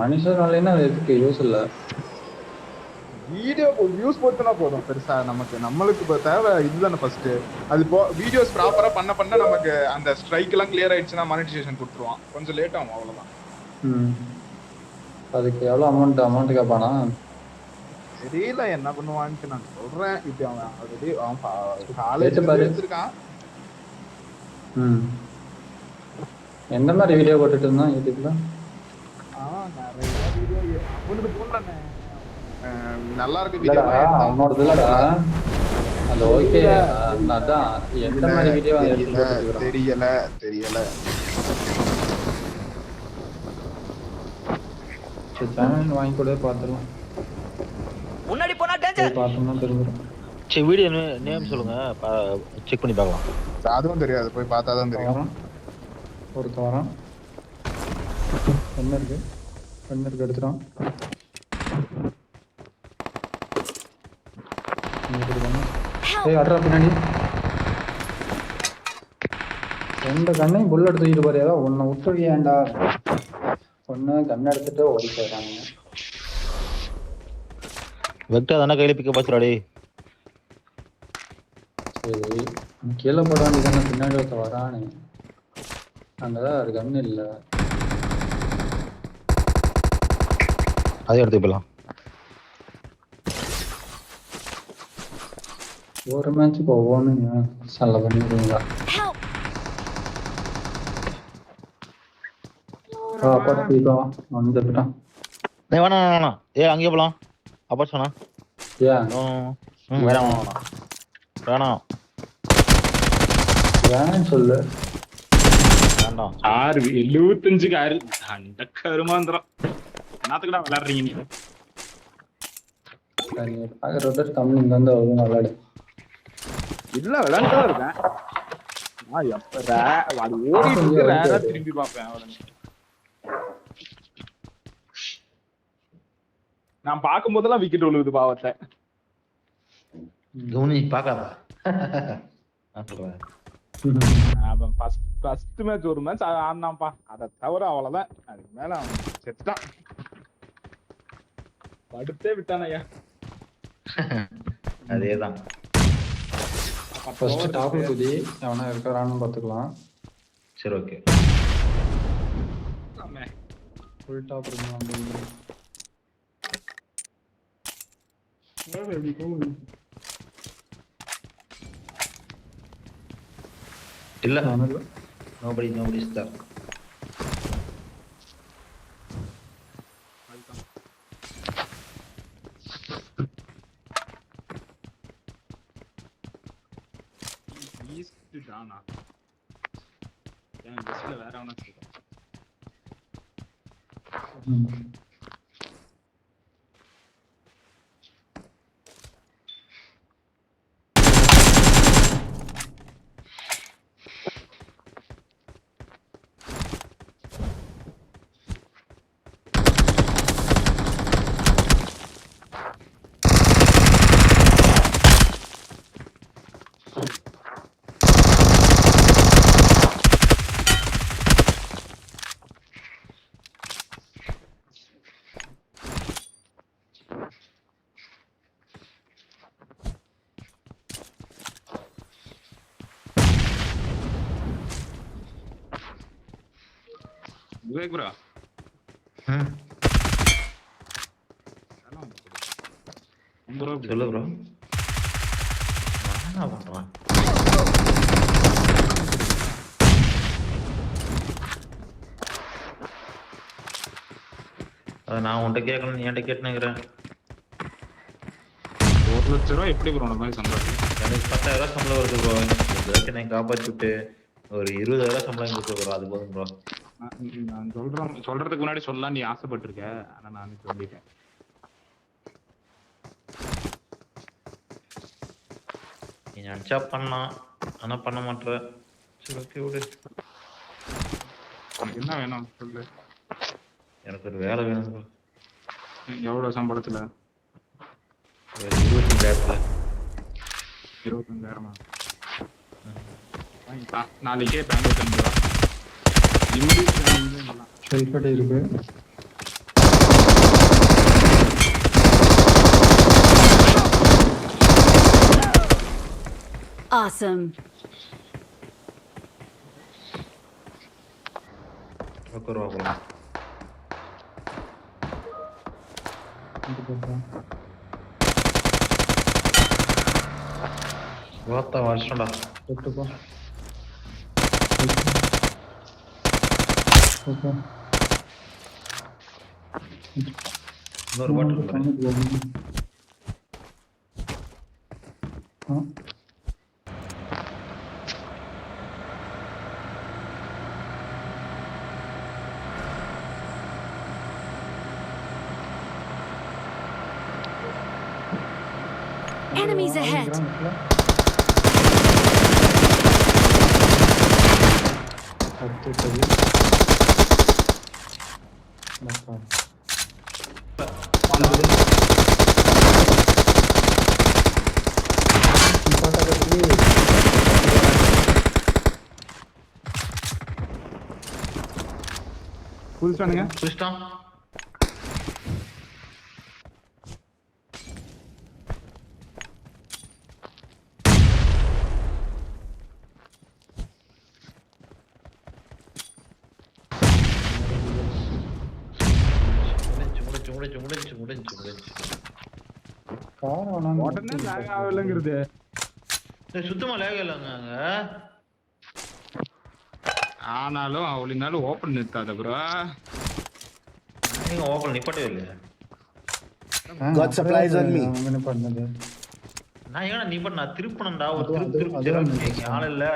மனுஷர் இல்லைன்னா அது எதுக்கு யூஸ் இல்ல. வீடியோ வியூஸ் போட்டுனா போதும் பெருசா. நம்மளுக்கு இப்போ தேவை இதுதானே ஃபர்ஸ்ட். அது இப்போ வீடியோஸ் ப்ராப்பரா பண்ண நமக்கு அந்த ஸ்ட்ரைக் எல்லாம் கிளியர் ஆயிடுச்சுன்னா மானிட்டைசேஷன் கொடுத்துருவான். கொஞ்சம் லேட் ஆகும், அவ்வளவுதான். அதுக்கு எவ்வளவு அமௌண்ட் கேட்பானா தெரியல என்ன பண்ணுவான்ட்டு. நான் சொல்றேன் இப்ப அவன் ஆல்ரெடி அவன் காலேஜ் எடுத்திருக்கான். எந்த மாதிரி வீடியோ போட்டுட்டு இருந்தான் யூடியூப்ல? நிறைய வீடியோ அவனுக்கு போடலண்ணே. நல்லா இருக்கு வீடியோ அவனோடது இல்லடா. அந்த ஓகே அதான் எந்த மாதிரி வீடியோ தெரியல. சேனல் வாங்கி கூட பார்த்துடலாம். முன்னாடி போனா டேஞ்சர் பார்த்தோம்னா தெரிஞ்சிடும். சரி வீடியோ நேம் சொல்லுங்க, செக் பண்ணி பார்க்கலாம். அதுவும் தெரியாது, போய் பார்த்தா தான் தெரியும். ஒருத்த வரான். என்ன இருக்கு எடுத்துட்டோம். அட்ரா பின்னாடி ரெண்டு கண்ணையும் புல்லட் தூக்கிட்டு போறியாதா? உன்னை விட்டுருக்கியாண்டா. ஒன்று கண்ணை எடுத்துட்டு ஓடி போயிடறாங்க. வெக்டா தானே கையில் பிக்க பாத்துறாடி. சரி கீழே போட வேண்டியதானே. பின்னாடி ஒருத்த வரானே. அங்கதான் ஒரு கண்ணு இல்லை. அதே எடுத்து போயிடலாம். ஒரு மேட்சுக்கு ஒவ்வொன்றுங்க சல்ல பண்ணிடுவீங்களா? வந்துட்டான். வேணாம் அங்கேயே போலாம். அப்பா சொன்னா வேணாம் ஏன்னு சொல்லு. வேண்டாம். 75க்கு 6 அந்த கருமாந்திரம் என்னத்துக்குடா விளையாடுறீங்க நீங்க? கம்மிங் வந்து அவ்வளவு விளையாடு. இல்ல விளையாண்டுதான் இருக்கேன். அது ஓடிட்டு இருக்கு, ரேரா திரும்பி பார்ப்பேன். நான் பார்க்கும் போதெல்லாம் விக்கெட் விழுகுது பாவத்தை. கவுனி பார்க்காத. ஃபர்ஸ்ட் மேட்ச் ஒரு மேட்ச் ஆடினான்ப்பா, அதை தவிர அவ்வளவுதான். அதுக்கு மேல அவன் செத்துட்டான், படுத்தே விட்டானையா. அதேதான். ஃபர்ஸ்ட் டாப்ல குதி எவனா இருக்கறான்னு பாத்துக்கலாம். சரி ஓகே. ஃபுல் டாப் இருக்கு. இல்ல nobody is there. ஈஸ்ட் டானா ஏன் ஜஸ்ட்ல வேற அவனா சொல்றேன். விவேக் ப்ரோ சொல்லு ப்ரோ. என்ன பண்றான்? அத நான் உன்கிட்ட கேட்கணும், நீ என்கிட்ட கேட்டுனுங்கிறேன். 1 லட்சம் ரூபாய் எப்படி ப்ரோ நம்ம சம்பாதிச்சு? எனக்கு 10,000 சம்பளம் வருது ப்ரோ. எனக்கு காப்பாற்றி விட்டு ஒரு 20,000 சம்பளம் கொடுத்து ப்ரோ, அது போதும் ப்ரோ. நான் சொல்றதுக்கு முன்னாடி சொல்லலாம் நீ ஆசைப்பட்டிருக்க, ஆனா நான் சொல்லிட்டேன். நீ நினைச்சா பண்ணலாம், ஆனா பண்ண மாட்டேற. சரி ஓகே விடு. என்ன வேணும் சொல்லு. எனக்கு ஒரு வேலை வேணும் ப்ரோ. எவ்வளவு சம்பளத்துல? 25,000. 25,000 நாளைக்கே பெங்களூர் கிளம்பிடுவா. செல்ஃபடி இருக்கு. Awesome. உட்காருவா போலாம். வாத்தா வருஷம்டா. போட்டுக்கோ. ஓகே. இன்னொரு பாட்டில் பாரு. Enemies ahead. புதுசானுங்க சுஷ்டான். முடிஞ்சு. உடனே லேக் ஆகலங்கிறது. சுத்தமா லேக் இல்லைங்க அங்க. ஆனாலும் அவளினாலும் ஓப்பன் நிறுத்தாத ப்ரோ. நீங்க ஓப்பன் நிப்பாட்டவே இல்லையா? God supplies on me. பண்ணது நான் ஏன்னா நீ பண்ண திருப்பணம்டா ஒரு திருப்பு ஆள் இல்ல.